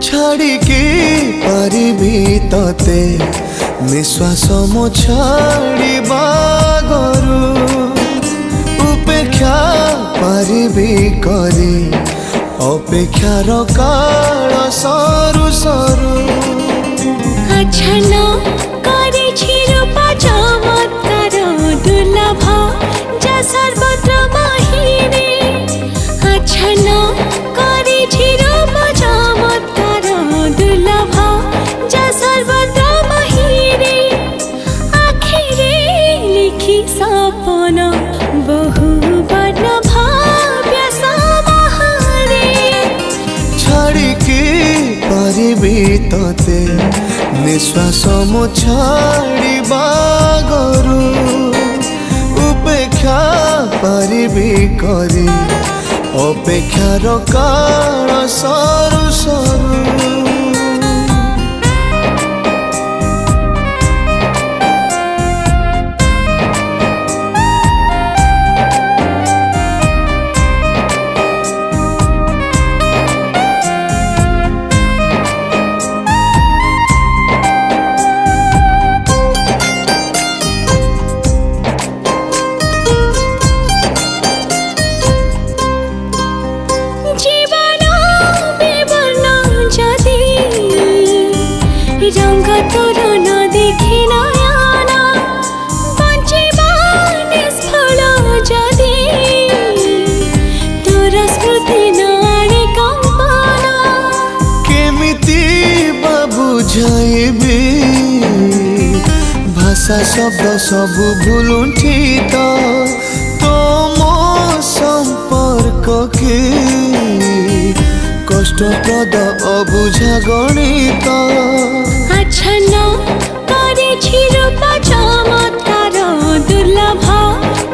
छाड़िकी पारिबी तते निश्वास मो छाड़िबा गरु उपेक्षा पारिबी करी अपेक्षार काल सरू सरू अछन करिछि रूपा चमत्कार दुर्लभ जा सर्वत्र महिरे अछन करिछि रूपा चमत्कार दुर्लभ जा सर्वत्र महिरे आखिरे लिखि सपन बहु वर्ण भाव्य समाहारे छाड़िकी पारिबी तते निश्वास मो छाड़िबा गरु उपेक्षा पारिबी करी अपेक्षार काल सरू सरू रंग तोर न देखी नयना बंचिबा निष्फल जदि तोर स्मृति न आने कंपना केमिति बुझाइबी भाषा शब्द सबु भुलुंठित तोम संपर्क के कष्टप्रद अबुझा गणित अछन करिछि रूपा चमत्कार दुर्लभ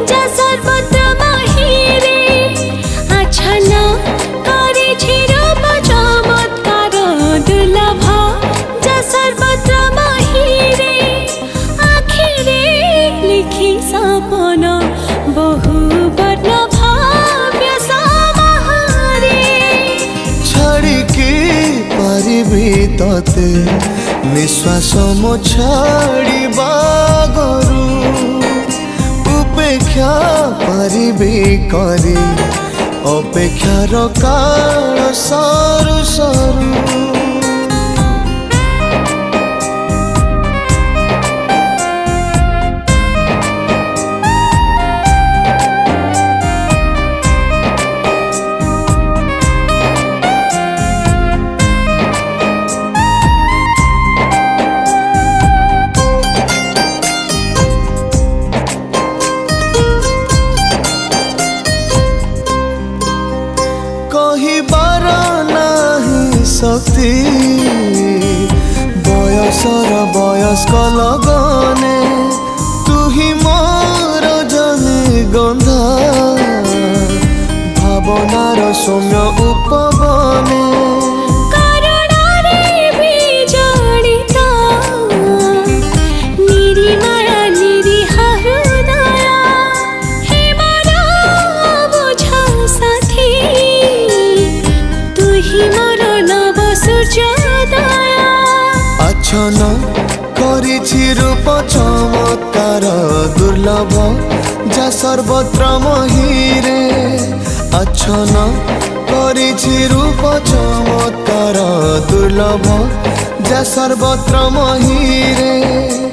जा सर्वत्र महिरे अछन करिछि रूपा चमत्कार दुर्लभ जा सर्वत्र महिरे आखिरे लिखि सपन बहु वर्ण भाव्य समाहारे छाड़िकी पारिबी तते निश्वास मो छाड़िबा गरु उपेक्षा पारिबी करी अपेक्षार काल सरू सरू कहिबार नाही शक्ति बयसर वयस्क लगने तुही मोर जने गंधा भावनार सौम्य उपबने अछन करिछि रूप चमत्कार दुर्लभ जा सर्वत्र महिरे अछन करिछि रूप चमत्कार दुर्लभ जा सर्वत्र महिरे।